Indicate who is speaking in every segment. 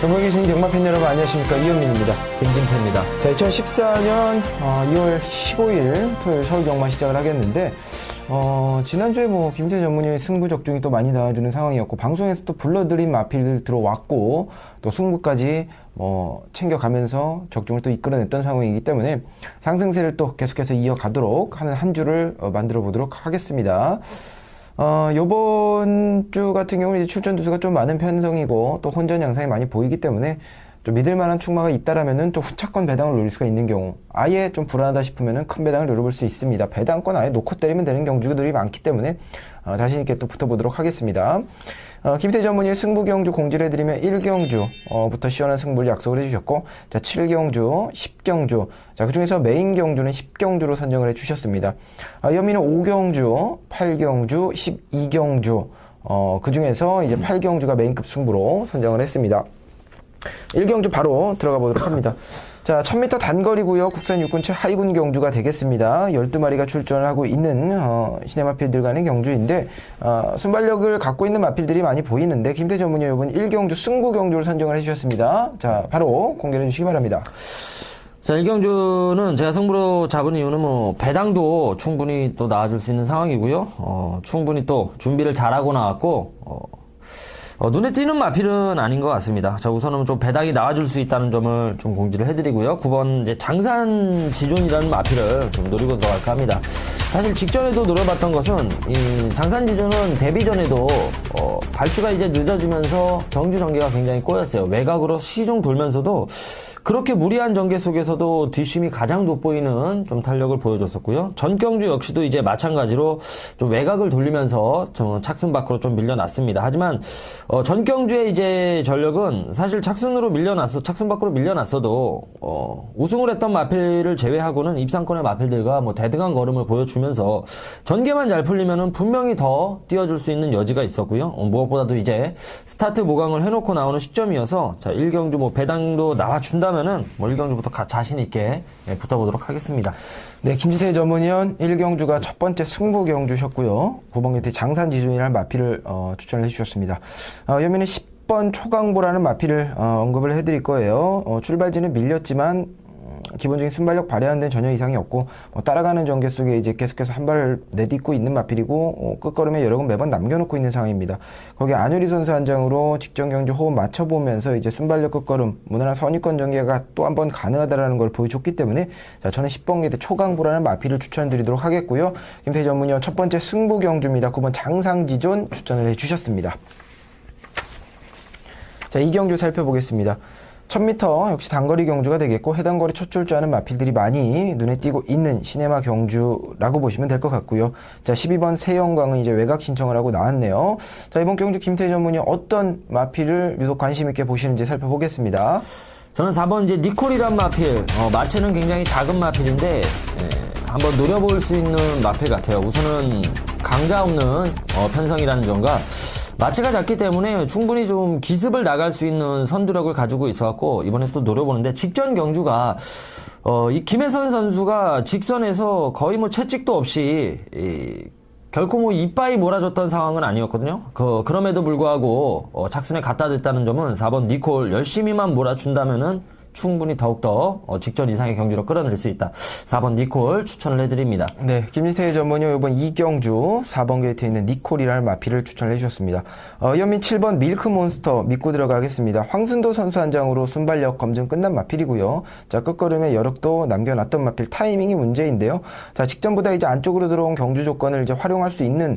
Speaker 1: 전국에 계신 경마팬 여러분 안녕하십니까. 이현민입니다.
Speaker 2: 김진태입니다.
Speaker 1: 자, 2014년 2월 15일 토요일 서울경마 시작을 하겠는데 지난주에 김태 전문위의 승부 적중이 또 많이 나와주는 상황이었고, 방송에서 또 불러드린 마필들 들어왔고, 또 승부까지 챙겨가면서 적중을 또 이끌어냈던 상황이기 때문에 상승세를 또 계속해서 이어가도록 하는 한 주를 만들어 보도록 하겠습니다. 요번 주 같은 경우는 이제 출전 두수가 좀 많은 편성이고, 또 혼전 양상이 많이 보이기 때문에 좀 믿을만한 충마가 있다라면은 또 후차권 배당을 노릴 수가 있는 경우, 아예 좀 불안하다 싶으면은 큰 배당을 노려볼 수 있습니다. 배당권 아예 놓고 때리면 되는 경주들이 많기 때문에 자신있게 또 붙어보도록 하겠습니다. 김태 전문의의 승부 경주 공지를 해드리면 1경주부터 시원한 승부를 약속을 해주셨고, 자, 7경주, 10경주, 자, 그 중에서 메인 경주는 10경주로 선정을 해주셨습니다. 연미는 5경주, 8경주, 12경주, 그 중에서 이제 8경주가 메인급 승부로 선정을 했습니다. 1경주 바로 들어가 보도록 합니다. 자, 1000m 단거리고요. 국산 육군 최하위군 경주가 되겠습니다. 12마리가 출전을 하고 있는 시내 마필들 간의 경주인데, 순발력을 갖고 있는 마필들이 많이 보이는데, 김태 전문의 이번 1경주 승부 경주를 선정을 해주셨습니다. 자, 바로 공개해 주시기 바랍니다.
Speaker 2: 자, 1경주는 제가 승부로 잡은 이유는 배당도 충분히 또 나와줄 수 있는 상황이고요. 충분히 또 준비를 잘하고 나왔고, 눈에 띄는 마필은 아닌 것 같습니다. 자, 우선은 좀 배당이 나와줄 수 있다는 점을 좀 공지를 해드리고요. 9번 이제 장산지존이라는 마필을 좀 노리고 들어갈까 합니다. 사실 직전에도 노려봤던 것은 이 장산지존은 데뷔 전에도 발주가 이제 늦어지면서 경주 전개가 굉장히 꼬였어요. 외곽으로 시중 돌면서도 그렇게 무리한 전개 속에서도 뒷심이 가장 돋보이는 좀 탄력을 보여줬었고요. 전 경주 역시도 이제 마찬가지로 좀 외곽을 돌리면서 좀 착순 밖으로 좀 밀려났습니다. 하지만 전 경주의 이제 전력은 사실 착순 밖으로 밀려났어도 우승을 했던 마필을 제외하고는 입상권의 마필들과 대등한 걸음을 보여주면서 전개만 잘 풀리면은 분명히 더 뛰어줄 수 있는 여지가 있었고요. 무엇보다도 이제 스타트 모강을 해놓고 나오는 시점이어서, 자, 1경주 배당도 나와준다면은 1경주부터 자신 있게 붙어보도록 하겠습니다.
Speaker 1: 네, 김지태 전문위원 1경주가 첫 번째 승부 경주셨고요. 9번 곁에 장산지존이라는 마필을 추천을 해주셨습니다. 여기는 10번 초강보라는 마필을 언급을 해드릴 거예요. 출발지는 밀렸지만 기본적인 순발력 발휘하는 데는 전혀 이상이 없고, 따라가는 전개 속에 이제 계속해서 한 발을 내딛고 있는 마필이고, 끝걸음에 여러 번 매번 남겨놓고 있는 상황입니다. 거기에 안효리 선수 한 장으로 직전 경주 호흡 맞춰보면서 이제 순발력 끝걸음, 무난한 선위권 전개가 또 한 번 가능하다라는 걸 보여줬기 때문에, 자, 저는 10번 기대 초강보라는 마필을 추천드리도록 하겠고요. 김태희 전문위원 첫 번째 승부 경주입니다. 9번 장상지존 추천을 해주셨습니다. 자, 이 경주 살펴보겠습니다. 1000m 역시 단거리 경주가 되겠고, 해당 거리 첫 출주하는 마필들이 많이 눈에 띄고 있는 시네마 경주라고 보시면 될 것 같고요. 자, 12번 세영광은 이제 외곽 신청을 하고 나왔네요. 자, 이번 경주 김태 전문이 어떤 마필을 유독 관심 있게 보시는지 살펴보겠습니다.
Speaker 2: 저는 4번 이제 니콜이란 마필, 마체는 굉장히 작은 마필인데 한번 노려볼 수 있는 마필 같아요. 우선은 강자 없는 편성이라는 점과 마체가 작기 때문에 충분히 좀 기습을 나갈 수 있는 선두력을 가지고 있어갖고 이번에 또 노려보는데, 직전 경주가 이 김혜선 선수가 직선에서 거의 채찍도 없이 결코 이빠이 몰아줬던 상황은 아니었거든요. 그럼에도 불구하고 착순에 갖다 댔다는 점은 4번 니콜 열심히만 몰아준다면은 충분히 더욱더 직전 이상의 경주로 끌어낼 수 있다. 4번 니콜 추천을 해드립니다.
Speaker 1: 네, 김지태 전문의 이번 2경주 4번 게이트에 있는 니콜이라는 마필을 추천을 해주셨습니다. 연민 7번 밀크몬스터 믿고 들어가겠습니다. 황순도 선수 한 장으로 순발력 검증 끝난 마필이고요. 자, 끝걸음에 여력도 남겨놨던 마필, 타이밍이 문제인데요. 자, 직전보다 이제 안쪽으로 들어온 경주 조건을 이제 활용할 수 있는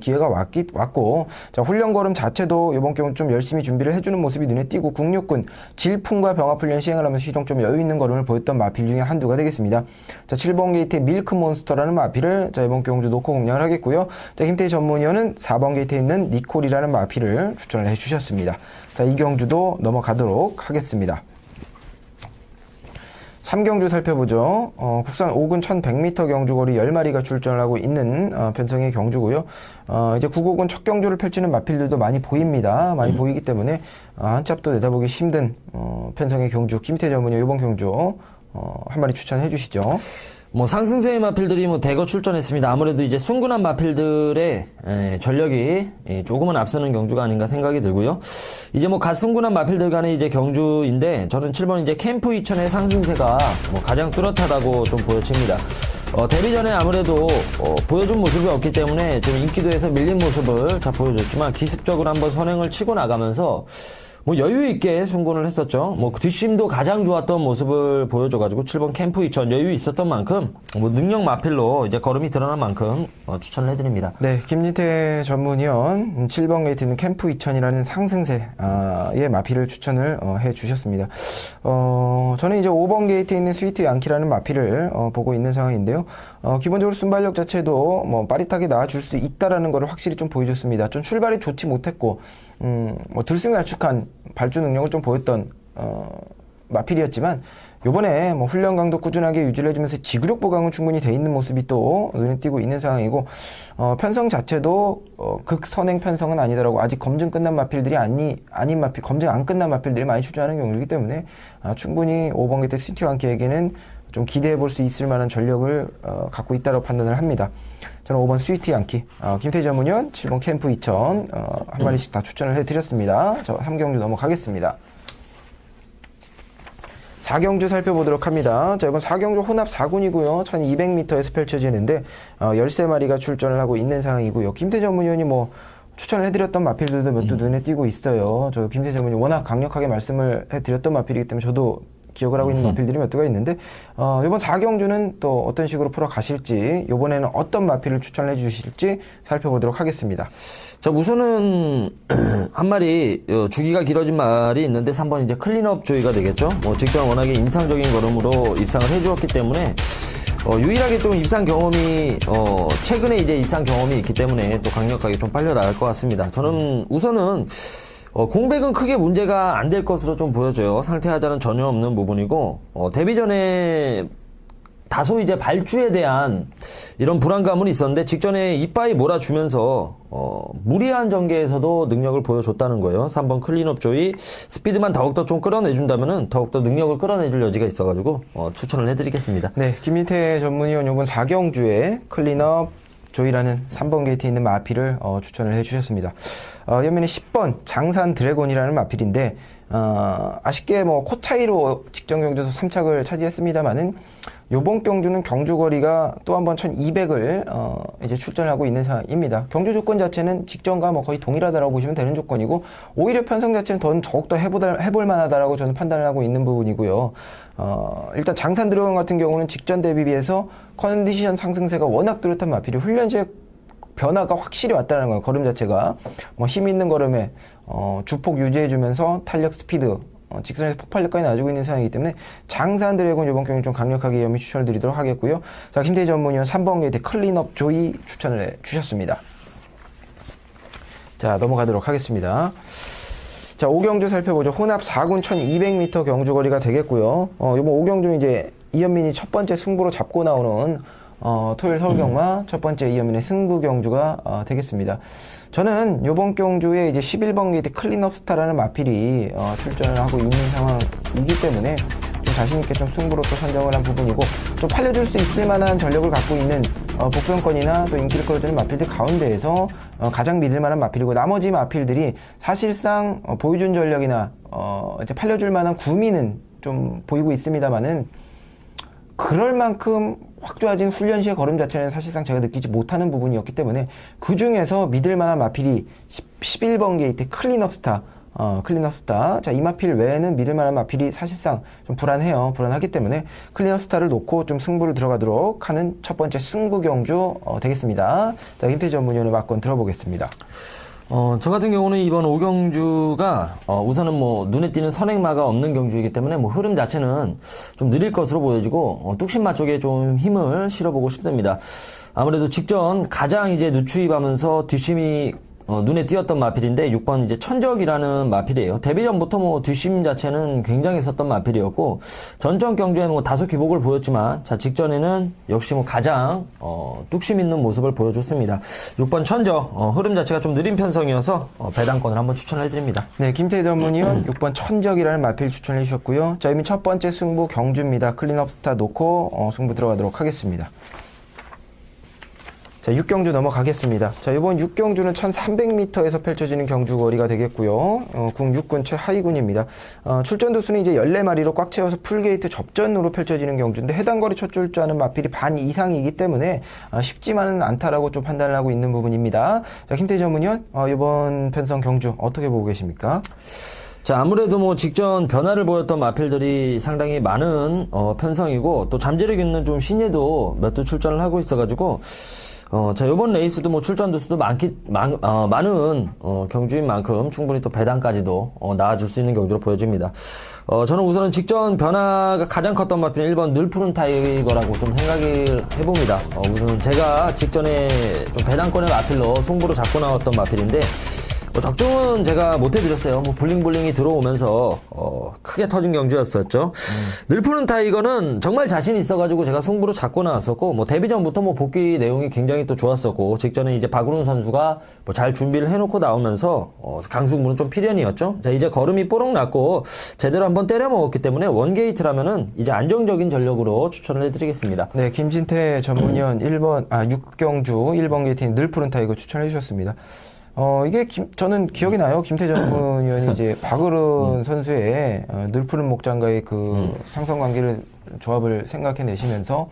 Speaker 1: 기회가 왔고, 자, 훈련 걸음 자체도 이번 경우 좀 열심히 준비를 해주는 모습이 눈에 띄고, 국육군 질풍과 병합훈련 시행을 하면서 시종 좀 여유 있는 걸음을 보였던 마필 중에 한두가 되겠습니다. 자, 7번 게이트의 밀크몬스터라는 마필을 자, 이번 경주 놓고 공략을 하겠고요. 자, 김태희 전문위원은 4번 게이트에 있는 니콜이라는 마필을 추천을 해주셨습니다. 자, 이 경주도 넘어가도록 하겠습니다. 3경주 살펴보죠. 국산 5군 1100m 경주거리 10마리가 출전을 하고 있는 편성의 경주고요. 이제 9국은 첫 경주를 펼치는 마필들도 많이 보입니다. 많이 보이기 때문에 한 짭도 내다보기 힘든 편성의 경주, 김태 전문의 이번 경주 한 마리 추천해 주시죠.
Speaker 2: 뭐 상승세의 마필들이 뭐 대거 출전했습니다. 아무래도 이제 순군한 마필들의 전력이 조금은 앞서는 경주가 아닌가 생각이 들고요. 이제 뭐 갓 순군한 마필들 간의 이제 경주인데 저는 7번 이제 캠프 2000의 상승세가 뭐 가장 뚜렷하다고 좀 보여집니다. 데뷔 전에 아무래도 보여준 모습이 없기 때문에 좀 인기도에서 밀린 모습을 잘 보여줬지만 기습적으로 한번 선행을 치고 나가면서 뭐 여유 있게 승군을 했었죠. 뭐 뒷심도 가장 좋았던 모습을 보여줘가지고 7번 캠프 2000 여유 있었던 만큼 뭐 능력 마필로 이제 걸음이 드러난 만큼 추천을 해드립니다.
Speaker 1: 네, 김리태 전문위원 7번 게이트는 캠프 2000이라는 상승세의 마필을 추천을 해주셨습니다. 저는 이제 5번 게이트에 있는 스위트 양키라는 마필을 보고 있는 상황인데요. 기본적으로 순발력 자체도 뭐 빠릿하게 나와줄 수 있다라는 것을 확실히 좀 보여줬습니다. 좀 출발이 좋지 못했고 뭐 들쑥날쑥한 발주 능력을 좀 보였던 마필이었지만 요번에 뭐 훈련 강도 꾸준하게 유지를 해주면서 지구력 보강은 충분히 돼 있는 모습이 또 눈에 띄고 있는 상황이고 편성 자체도 극선행 편성은 아니더라고. 아직 검증 끝난 마필들이 아닌 마필, 검증 안 끝난 마필들이 많이 출전하는 경우이기 때문에 충분히 5번 게이트 스위트 양키에게는 좀 기대해 볼 수 있을 만한 전력을 갖고 있다고 판단을 합니다. 저는 5번 스위트 양키, 김태희 전문위원 7번 캠프 2000 한 마리씩 다 추천을 해드렸습니다. 저 3경주 넘어가겠습니다. 4경주 살펴보도록 합니다. 자, 이번 4경주 혼합 4군이고요. 1200m에서 펼쳐지는데 13마리가 출전을 하고 있는 상황이고요. 김태희 전문위원이 뭐 추천을 해드렸던 마필들도 몇 두 눈에 띄고 있어요. 저 김태희 전문위원 워낙 강력하게 말씀을 해드렸던 마필이기 때문에 저도 기억을 하고 있는 마필들이 몇 두가 있는데 이번 4경주는 또 어떤 식으로 풀어가실지, 이번에는 어떤 마필을 추천해 주실지 살펴보도록 하겠습니다.
Speaker 2: 자, 우선은 한 마리 주기가 길어진 말이 있는데 3번 이제 클린업 조이가 되겠죠. 뭐 직전 워낙에 인상적인 걸음으로 입상을 해주었기 때문에 유일하게 좀 입상 경험이 최근에 이제 입상 경험이 있기 때문에 또 강력하게 좀 빨려 나갈 것 같습니다. 저는 우선은 공백은 크게 문제가 안 될 것으로 좀 보여져요. 상태 하자는 전혀 없는 부분이고, 데뷔 전에 다소 이제 발주에 대한 이런 불안감은 있었는데, 직전에 이빠이 몰아주면서, 무리한 전개에서도 능력을 보여줬다는 거예요. 3번 클린업 조이, 스피드만 더욱더 좀 끌어내준다면은 더욱더 능력을 끌어내줄 여지가 있어가지고, 추천을 해드리겠습니다.
Speaker 1: 네, 김민태 전문위원 이번 4경주에 클린업 조이라는 3번 게이트에 있는 마필을 추천을 해주셨습니다. 옆면에 10번 장산 드래곤이라는 마필인데 아쉽게 뭐 코 차이로 직전 경주에서 3착을 차지했습니다만은 요번 경주는 경주 거리가 또 한 번 1200을 이제 출전하고 있는 상황입니다. 경주 조건 자체는 직전과 뭐 거의 동일하다라고 보시면 되는 조건이고, 오히려 편성 자체는 더욱더 해볼 만하다라고 저는 판단을 하고 있는 부분이고요. 일단 장산 드래곤 같은 경우는 직전 대비에 비해서 컨디션 상승세가 워낙 뚜렷한 마필이 훈련 시에 변화가 확실히 왔다는 거예요. 걸음 자체가 뭐 힘 있는 걸음에 주폭 유지해주면서 탄력, 스피드, 직선에서 폭발력까지 놔주고 있는 상황이기 때문에 장산 드래곤 이번 경기 좀 강력하게 염이 추천을 드리도록 하겠고요. 자, 김태희 전문위원 3번 게이트 클린업 조이 추천을 해주셨습니다. 자, 넘어가도록 하겠습니다. 자, 5경주 살펴보죠. 혼합 4군 1200m 경주 거리가 되겠고요. 이번 5경주는 이제 이현민이 첫 번째 승부로 잡고 나오는 토요일 서울 경마 첫 번째 이현민의 승부 경주가 되겠습니다. 저는 요번 경주에 이제 11번 게이트 클린업 스타라는 마필이 출전을 하고 있는 상황이기 때문에 좀 자신있게 좀 승부로 또 선정을 한 부분이고, 좀 팔려줄 수 있을 만한 전력을 갖고 있는 복병권이나 또 인기를 끌어주는 마필들 가운데에서 가장 믿을 만한 마필이고, 나머지 마필들이 사실상 보여준 전력이나 이제 팔려줄 만한 구미는 좀 보이고 있습니다만은 그럴 만큼 확 좋아진 훈련 시의 걸음 자체는 사실상 제가 느끼지 못하는 부분이었기 때문에 그 중에서 믿을 만한 마필이 11번 게이트 클린업 스타, 클린업 스타. 자, 이 마필 외에는 믿을 만한 마필이 사실상 좀 불안해요. 불안하기 때문에 클린업 스타를 놓고 좀 승부를 들어가도록 하는 첫 번째 승부 경주 되겠습니다. 자, 김태희 전문위원의 막건 들어보겠습니다.
Speaker 2: 저 같은 경우는 이번 5경주가 우선은 뭐 눈에 띄는 선행마가 없는 경주이기 때문에 뭐 흐름 자체는 좀 느릴 것으로 보여지고 뚝심마 쪽에 좀 힘을 실어보고 싶습니다. 아무래도 직전 가장 이제 누추입하면서 뒷심이 눈에 띄었던 마필인데 6번 이제 천적이라는 마필이에요. 데뷔 전부터 뭐 뒷심 자체는 굉장했었던 마필이었고 전적 경주에 뭐 다소 기복을 보였지만 자 직전에는 역시 뭐 가장 뚝심 있는 모습을 보여줬습니다. 6번 천적 흐름 자체가 좀 느린 편성이어서 배당권을 한번 추천을 해드립니다.
Speaker 1: 네, 김태희 전문위원 6번 천적이라는 마필 추천해 주셨고요. 자, 이미 첫 번째 승부 경주입니다. 클린업 스타 놓고 승부 들어가도록 하겠습니다. 자, 6경주 넘어가겠습니다. 자, 이번 6경주는 1300m에서 펼쳐지는 경주거리가 되겠고요. 국육군 최하위군입니다. 출전 도수는 이제 14마리로 꽉 채워서 풀게이트 접전으로 펼쳐지는 경주인데 해당 거리 첫 출주하는 마필이 반 이상이기 때문에 쉽지만은 않다라고 좀 판단을 하고 있는 부분입니다. 자, 김태희 전문위원, 이번 편성 경주 어떻게 보고 계십니까?
Speaker 2: 자, 아무래도 뭐 직전 변화를 보였던 마필들이 상당히 많은 편성이고 또 잠재력 있는 좀 신예도 몇 두 출전을 하고 있어가지고 자, 요번 레이스도 뭐 출전 두수도 많은 경주인 만큼 충분히 또 배당까지도 나아줄 수 있는 경주로 보여집니다. 저는 우선은 직전 변화가 가장 컸던 마필은 1번 늘 푸른 타이거라고 좀 생각을 해봅니다. 우선 제가 직전에 좀 배당권의 마필로 승부로 잡고 나왔던 마필인데 적중은 제가 못해드렸어요. 뭐 블링블링이 들어오면서 크게 터진 경주였었죠. 늘 푸른 타이거는 정말 자신 있어가지고 제가 승부로 잡고 나왔었고 뭐 데뷔 전부터 뭐 복귀 내용이 굉장히 또 좋았었고 직전에 이제 박우른 선수가 뭐 잘 준비를 해놓고 나오면서 강승부는 좀 필연이었죠. 자, 이제 걸음이 뽀록 났고 제대로 한번 때려 먹었기 때문에 원게이트라면은 이제 안정적인 전력으로 추천을 해드리겠습니다.
Speaker 1: 네, 김진태 전문위원 6경주 1번 게이트인 늘 푸른 타이거 추천해 주셨습니다. 이게 저는 기억이 나요. 김태 전문위원이 이제 박으른 선수의 늘 푸른 목장과의 그 상성관계를 조합을 생각해내시면서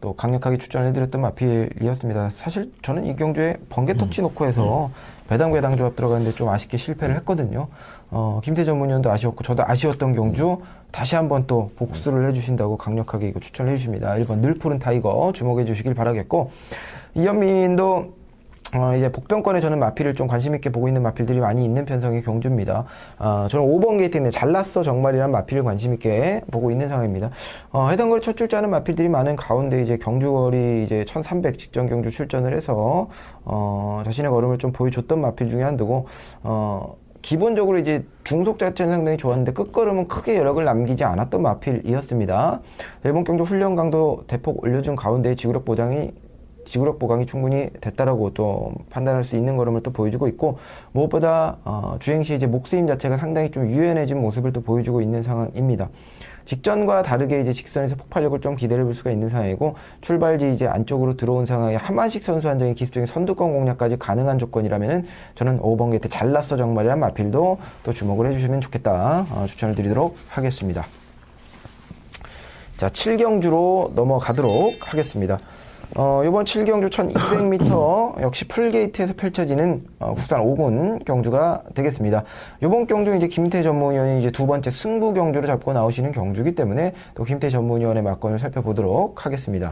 Speaker 1: 또 강력하게 추천해드렸던 마필이었습니다. 사실 저는 이 경주에 번개 터치 놓고 해서 배당 조합 들어갔는데 좀 아쉽게 실패를 했거든요. 김태 전문위원도 아쉬웠고 저도 아쉬웠던 경주 다시 한번 또 복수를 해주신다고 강력하게 이거 추천을 해주십니다. 1번 늘 푸른 타이거 주목해 주시길 바라겠고 이현민도 이제 복병권에 저는 마필을 좀 관심있게 보고 있는 마필들이 많이 있는 편성의 경주입니다. 저는 5번 게이트인데 잘났어 정말이란 마필을 관심있게 보고 있는 상황입니다. 해당 거리 첫 출전하는 마필들이 많은 가운데 이제 경주거리 이제 1300 직전 경주 출전을 해서, 자신의 걸음을 좀 보여줬던 마필 중에 한두고, 기본적으로 이제 중속 자체는 상당히 좋았는데 끝걸음은 크게 여력을 남기지 않았던 마필이었습니다. 이번 경주 훈련 강도 대폭 올려준 가운데 지구력 보강이 충분히 됐다라고 또 판단할 수 있는 걸음을 또 보여주고 있고 무엇보다 주행시 이제 목스임 자체가 상당히 좀 유연해진 모습을 또 보여주고 있는 상황입니다. 직전과 다르게 이제 직선에서 폭발력을 좀 기대해 볼 수가 있는 상황이고 출발지 이제 안쪽으로 들어온 상황에 하만식 선수 한정의 기습적인 선두권 공략까지 가능한 조건이라면은 저는 5번 게이트 잘났어 정말이란 마필도 또 주목을 해주시면 좋겠다 추천을 드리도록 하겠습니다. 자, 7경주로 넘어가도록 하겠습니다. 이번 7경주 1200m 역시 풀게이트에서 펼쳐지는 국산 5군 경주가 되겠습니다. 이번 경주 이제 김태 전문위원이 이제 두 번째 승부 경주를 잡고 나오시는 경주이기 때문에 또 김태 전문위원의 막건을 살펴보도록 하겠습니다.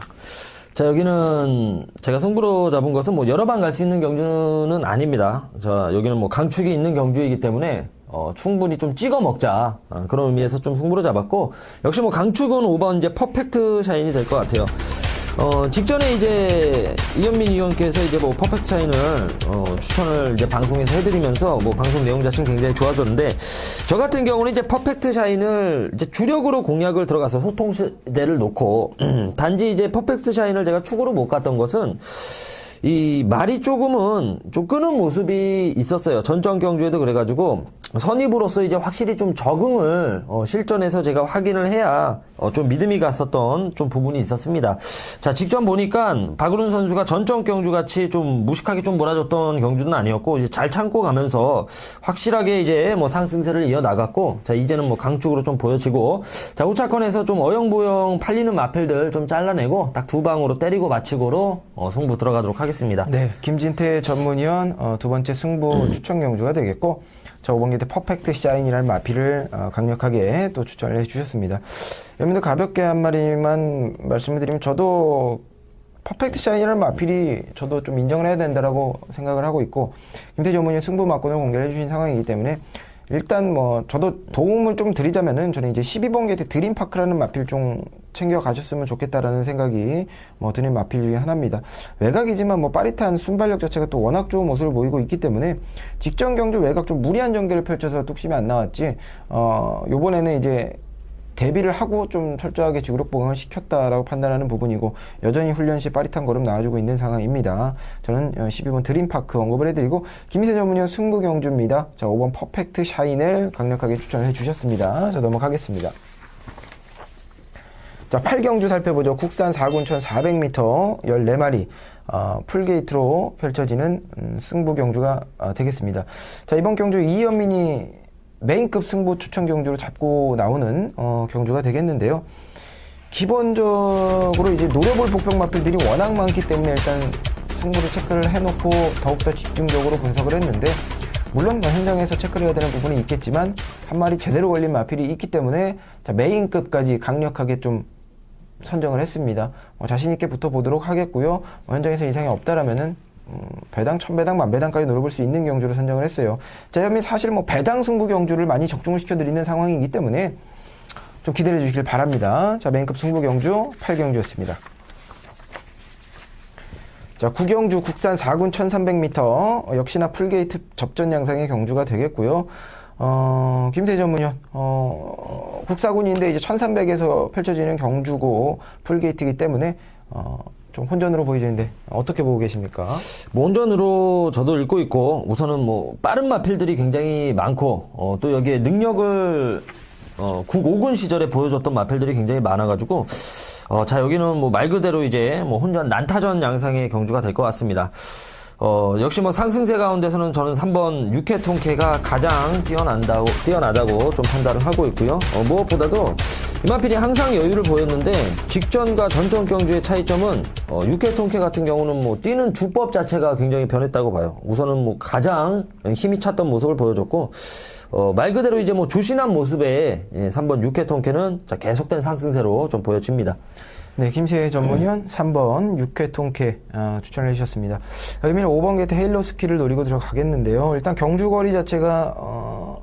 Speaker 2: 자, 여기는 제가 승부로 잡은 것은 뭐 여러 번 갈 수 있는 경주는 아닙니다. 자, 여기는 뭐 강축이 있는 경주이기 때문에 충분히 좀 찍어 먹자. 그런 의미에서 좀 승부로 잡았고, 역시 뭐 강축은 5번 이제 퍼펙트 샤인이 될 것 같아요. 직전에 이제 이현민 의원께서 이제 뭐 퍼펙트 샤인을 추천을 이제 방송에서 해드리면서 뭐 방송 내용 자체는 굉장히 좋았었는데 저 같은 경우는 이제 퍼펙트 샤인을 이제 주력으로 공략을 들어가서 소통 시대를 놓고 단지 이제 퍼펙트 샤인을 제가 축으로 못 갔던 것은 이 말이 조금은 좀 끄는 모습이 있었어요. 전전 경주에도 그래가지고 선입으로서 이제 확실히 좀 적응을 실전에서 제가 확인을 해야 좀 믿음이 갔었던 좀 부분이 있었습니다. 자, 직전 보니까 박우른 선수가 전전 경주 같이 좀 무식하게 좀 몰아줬던 경주는 아니었고 이제 잘 참고 가면서 확실하게 이제 뭐 상승세를 이어 나갔고 자, 이제는 뭐 강축으로 좀 보여지고 자, 우차권에서 좀 어영부영 팔리는 마필들 좀 잘라내고 딱 두 방으로 때리고 마치고로 승부 들어가도록 하겠습니다.
Speaker 1: 네, 김진태 전문위원 두 번째 승부 추천 경주가 되겠고 자, 5번 게이트 퍼펙트 샤인이라는 마필을 강력하게 또 추천을 해주셨습니다. 여러분들 가볍게 한 마리만 말씀을 드리면 저도 퍼펙트 샤인이라는 마필이 저도 좀 인정을 해야 된다라고 생각을 하고 있고 김태 전문위원 승부 막건을 공개를 해주신 상황이기 때문에 일단 뭐 저도 도움을 좀 드리자면은 저는 이제 12번 게이트 드림파크라는 마필 좀 챙겨 가셨으면 좋겠다라는 생각이 뭐 드는 마필 중에 하나입니다. 외곽이지만 뭐 빠릿한 순발력 자체가 또 워낙 좋은 모습을 보이고 있기 때문에 직전 경주 외곽 좀 무리한 전개를 펼쳐서 뚝심이 안 나왔지 요번에는 이제 대비를 하고 좀 철저하게 지구력 보강을 시켰다라고 판단하는 부분이고 여전히 훈련 시 빠릿한 걸음 나와주고 있는 상황입니다. 저는 12번 드림파크 언급을 해드리고 김희세 전문위원 승부경주입니다. 자 5번 퍼펙트 샤인을 강력하게 추천해 주셨습니다. 자 넘어가겠습니다. 자 8경주 살펴보죠. 국산 4군천 400m 14마리 풀게이트로 펼쳐지는 승부경주가 되겠습니다. 자 이번 경주 이현민이 메인급 승부 추천 경주로 잡고 나오는 경주가 되겠는데요. 기본적으로 이제 노려볼 복병 마필들이 워낙 많기 때문에 일단 승부를 체크를 해놓고 더욱더 집중적으로 분석을 했는데 물론 뭐 현장에서 체크를 해야 되는 부분이 있겠지만 한 마리 제대로 걸린 마필이 있기 때문에 자 메인급까지 강력하게 좀 선정을 했습니다. 자신 있게 붙어보도록 하겠고요. 현장에서 이상이 없다라면은 배당, 1000배당, 10,000배당까지 노려볼 수 있는 경주를 선정을 했어요. 자, 그러면 사실 뭐 배당 승부 경주를 많이 적중을 시켜드리는 상황이기 때문에 좀 기대해 주시길 바랍니다. 자, 메인급 승부 경주 8경주였습니다. 자, 9경주 국산 4군 1300m 역시나 풀게이트 접전 양상의 경주가 되겠고요. 김태 전문위원, 국사군인데 이제 1300에서 펼쳐지는 경주고 풀게이트이기 때문에 좀 혼전으로 보이는데 어떻게 보고 계십니까?
Speaker 2: 뭐 혼전으로 저도 읽고 있고 우선은 뭐 빠른 마필들이 굉장히 많고 또 여기에 능력을 국오군 시절에 보여줬던 마필들이 굉장히 많아가지고 자 여기는 뭐 말 그대로 이제 뭐 혼전 난타전 양상의 경주가 될 것 같습니다. 역시 뭐 상승세 가운데서는 저는 3번 육해통쾌가 가장 뛰어나다고 좀 판단을 하고 있고요. 무엇보다도 이마필이 항상 여유를 보였는데 직전과 전전 경주의 차이점은 육해통쾌 같은 경우는 뭐 뛰는 주법 자체가 굉장히 변했다고 봐요. 우선은 뭐 가장 힘이 찼던 모습을 보여줬고 말 그대로 이제 뭐 조신한 모습에 3번 육해통쾌는 자 계속된 상승세로 좀 보여집니다.
Speaker 1: 네, 김세혜 전문위원 3번 육회통쾌 추천을 해주셨습니다. 그러면 5번 게이트 헤일로 스키를 노리고 들어가겠는데요. 일단 경주거리 자체가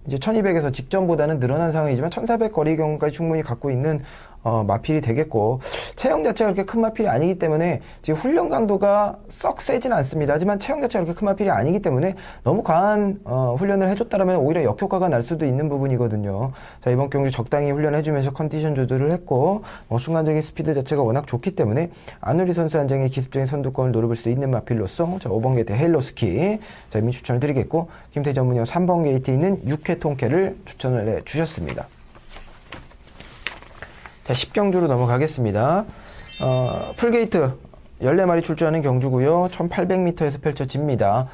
Speaker 1: 이제 1200에서 직전보다는 늘어난 상황이지만 1400 거리 경까지 충분히 갖고 있는 마필이 되겠고 체형 자체가 그렇게 큰 마필이 아니기 때문에 지금 훈련 강도가 썩 세진 않습니다. 하지만 체형 자체가 그렇게 큰 마필이 아니기 때문에 너무 과한 훈련을 해줬다면 오히려 역효과가 날 수도 있는 부분이거든요. 자 이번 경기 적당히 훈련해주면서 컨디션 조절을 했고 순간적인 스피드 자체가 워낙 좋기 때문에 안우리 선수 한 장의 기습적인 선두권을 노려볼 수 있는 마필로서 자 5번 게이트 헤일로스키 자 이미 추천을 드리겠고 김태 전문위원 3번 게이트에 있는 육회통쾌를 추천을 해주셨습니다. 자, 10경주로 넘어가겠습니다. 풀게이트 14마리 출전하는 경주고요. 1800m에서 펼쳐집니다.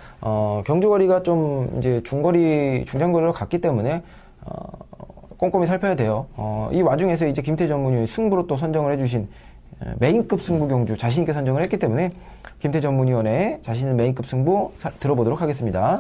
Speaker 1: 경주거리가 좀 이제 중장거리로 갔기 때문에 꼼꼼히 살펴야 돼요. 이 와중에서 이제 김태 전문위원이 승부로 또 선정을 해주신 메인급 승부 경주 자신있게 선정을 했기 때문에 김태 전문위원의 자신의 메인급 승부 들어보도록 하겠습니다.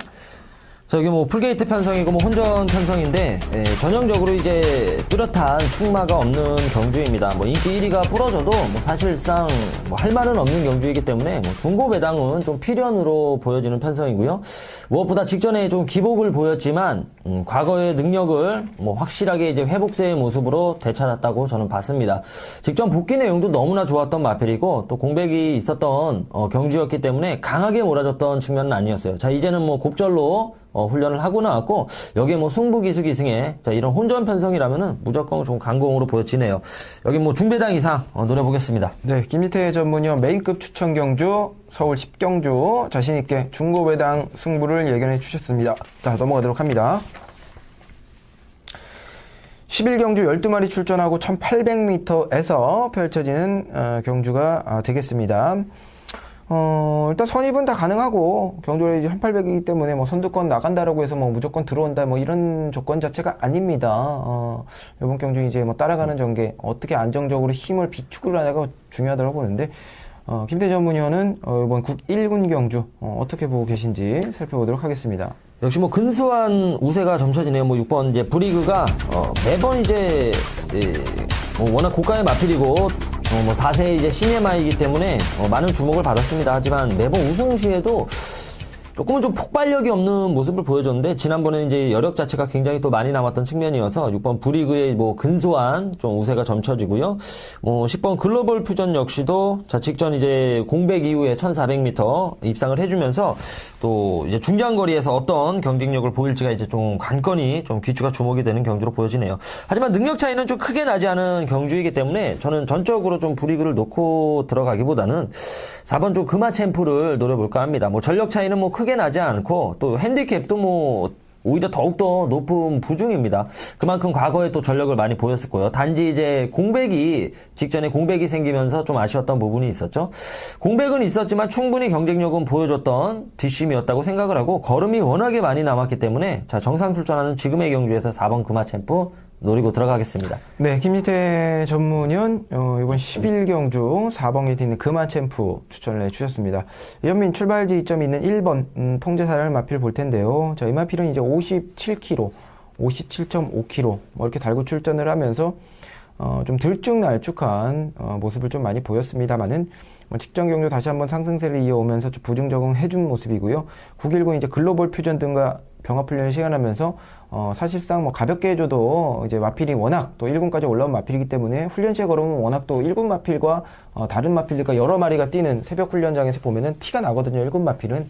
Speaker 2: 자, 여기 뭐 풀게이트 편성이고 뭐 혼전 편성인데 전형적으로 이제 뚜렷한 충마가 없는 경주입니다. 뭐 인기 1위가 부러져도 뭐 사실상 뭐 할 말은 없는 경주이기 때문에 뭐 중고 배당은 좀 필연으로 보여지는 편성이고요. 무엇보다 직전에 좀 기복을 보였지만 과거의 능력을 뭐 확실하게 이제 회복세의 모습으로 되찾았다고 저는 봤습니다. 직전 복귀 내용도 너무나 좋았던 마필이고 또 공백이 있었던 경주였기 때문에 강하게 몰아줬던 측면은 아니었어요. 자 이제는 뭐 곱절로 훈련을 하고 나왔고 여기에 뭐 승부 기수 기승에 자 이런 혼전 편성이라면은 무조건 좀 강공으로 보여지네요. 여기 뭐 중배당 이상 노려보겠습니다.
Speaker 1: 네, 김희태 전문위원 메인급 추천 경주 서울 10경주 자신있게 중고배당 승부를 예견해 주셨습니다. 자 넘어가도록 합니다. 11경주 12마리 출전하고 1800m에서 펼쳐지는 경주가 되겠습니다. 일단 선입은 다 가능하고 경주가 이제 1800이기 때문에 뭐 선두권 나간다라고 해서 뭐 무조건 들어온다 뭐 이런 조건 자체가 아닙니다. 이번 경주 이제 뭐 따라가는 전개 어떻게 안정적으로 힘을 비축을 하냐가 중요하다고 보는데 김태 전문위원은 이번 국 1군 경주 어떻게 보고 계신지 살펴보도록 하겠습니다.
Speaker 2: 역시 뭐 근소한 우세가 점쳐지네요. 뭐 6번 이제 브리그가 매번 이제 뭐 워낙 고가의 마필이고 뭐 4세 이제 시네마이기 때문에 많은 주목을 받았습니다. 하지만 매번 우승 시에도 조금은 좀 폭발력이 없는 모습을 보여줬는데 지난번에 이제 여력 자체가 굉장히 또 많이 남았던 측면이어서 6번 브리그의 뭐 근소한 좀 우세가 점쳐지고요. 10번 글로벌 퓨전 역시도 자 직전 이제 공백 이후에 1400m 입상을 해주면서 또 이제 중장거리에서 어떤 경쟁력을 보일지가 이제 좀 관건이 좀 귀추가 주목이 되는 경주로 보여지네요. 하지만 능력 차이는 좀 크게 나지 않은 경주이기 때문에 저는 전적으로 좀 브리그를 놓고 들어가기보다는 4번 좀 금화 챔프를 노려볼까 합니다. 뭐 전력 차이는 뭐 크게 나지 않고 또 핸디캡도 뭐 오히려 더욱더 높은 부중입니다. 그만큼 과거에 또 전력을 많이 보였었고요. 단지 이제 직전에 공백이 생기면서 좀 아쉬웠던 부분이 있었죠. 공백은 있었지만 충분히 경쟁력은 보여줬던 뒷심이었다고 생각을 하고 걸음이 워낙에 많이 남았기 때문에 자 정상 출전하는 지금의 경주에서 4번 금화 챔프 노리고 들어가겠습니다.
Speaker 1: 네, 김지태 전문위원 이번 11경주 4번 게이트 있는 금화 챔프 추천을 해주셨습니다. 이현민 출발 지점이 있는 1번 통제사를 마필 볼 텐데요. 자, 이 마필은 이제 57km, 57.5km 뭐 이렇게 달고 출전을 하면서 좀 들쭉날쭉한 모습을 좀 많이 보였습니다만은 직전 경주 다시 한번 상승세를 이어오면서 좀 부중 적응해준 모습이고요. 919 이제 글로벌 퓨전 등과 병합 훈련을 시행하면서 사실상 뭐 가볍게 해줘도 이제 마필이 워낙 또 1군까지 올라온 마필이기 때문에 훈련 시에 걸으면 워낙 또 1군 마필과 다른 마필들과 여러 마리가 뛰는 새벽 훈련장에서 보면은 티가 나거든요. 1군 마필은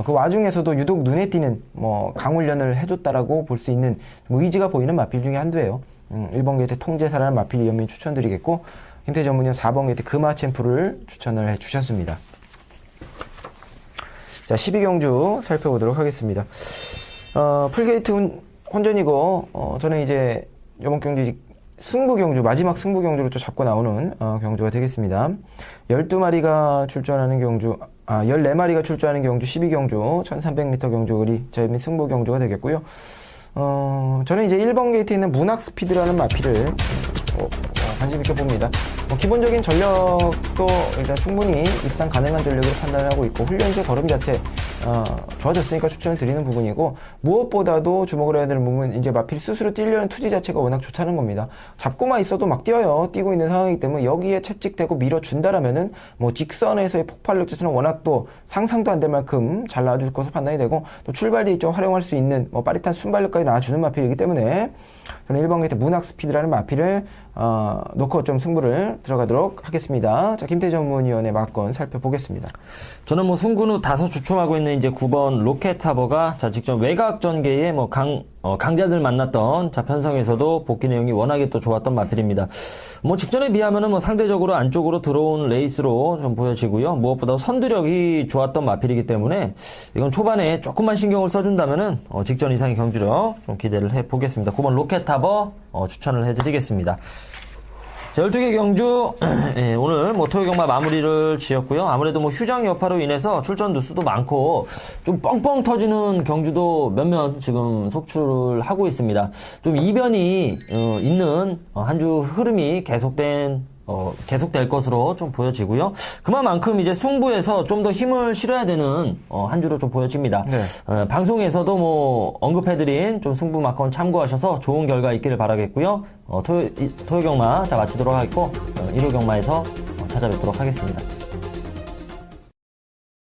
Speaker 1: 그 와중에서도 유독 눈에 띄는 뭐 강훈련을 해줬다라고 볼 수 있는 뭐 의지가 보이는 마필 중에 한두예요. 1번 게이트 통제사라는 마필 이현민 추천드리겠고 김태 전문위원 4번 게이트 금화 챔프를 추천을 해주셨습니다. 자, 12경주 살펴보도록 하겠습니다. 풀게이트 혼전이고 저는 이제 이번 경주 승부 경주 마지막 승부 경주로 또 잡고 나오는 경주가 되겠습니다. 12마리가 출전하는 경주 14마리가 출전하는 경주 12경주 1300m 경주가 저희 승부 경주가 되겠고요. 저는 이제 1번 게이트에 있는 문학 스피드라는 마필을 관심 있게 봅니다. 기본적인 전력도 일단 충분히 입상 가능한 전력으로 판단을 하고 있고 훈련 시 걸음 자체 좋아졌으니까 추천을 드리는 부분이고 무엇보다도 주목을 해야 되는 부분은 이제 마필 스스로 뛰려는 투지 자체가 워낙 좋다는 겁니다. 잡고만 있어도 막 뛰어요. 뛰고 있는 상황이기 때문에 여기에 채찍대고 밀어준다라면은 뭐 직선에서의 폭발력 자체는 워낙 또 상상도 안 될 만큼 잘 나와줄 것으로 판단이 되고 또 출발 뒤 좀 활용할 수 있는 뭐 빠릿한 순발력까지 나와주는 마필이기 때문에 저는 1번 게이트 문학 스피드라는 마필을 놓고 좀 승부를 들어가도록 하겠습니다. 자, 김태 전문위원의 막건 살펴보겠습니다.
Speaker 2: 저는 뭐 승군 후 다소 주춤하고 있는 이제 9번 로켓타버가 자 직전 외곽 전개에 뭐 강자들 만났던 자 편성에서도 복귀 내용이 워낙에 또 좋았던 마필입니다. 뭐 직전에 비하면은 뭐 상대적으로 안쪽으로 들어온 레이스로 좀 보여지고요. 무엇보다 선두력이 좋았던 마필이기 때문에 이건 초반에 조금만 신경을 써준다면은 직전 이상의 경주력 좀 기대를 해보겠습니다. 9번 로켓타버 추천을 해드리겠습니다. 자, 12개 경주, 예, 오늘 뭐 토요 경마 마무리를 지었고요. 아무래도 뭐 휴장 여파로 인해서 출전 누수도 많고, 좀 뻥뻥 터지는 경주도 몇몇 지금 속출을 하고 있습니다. 좀 이변이, 있는, 한 주 흐름이 계속될 것으로 좀 보여지고요. 그만큼 이제 승부에서 좀 더 힘을 실어야 되는 한 주로 좀 보여집니다.
Speaker 1: 네.
Speaker 2: 방송에서도 뭐 언급해드린 좀 승부 마컨 참고하셔서 좋은 결과 있기를 바라겠고요. 토요 경마 자 마치도록 하겠고 일요 경마에서 찾아뵙도록 하겠습니다.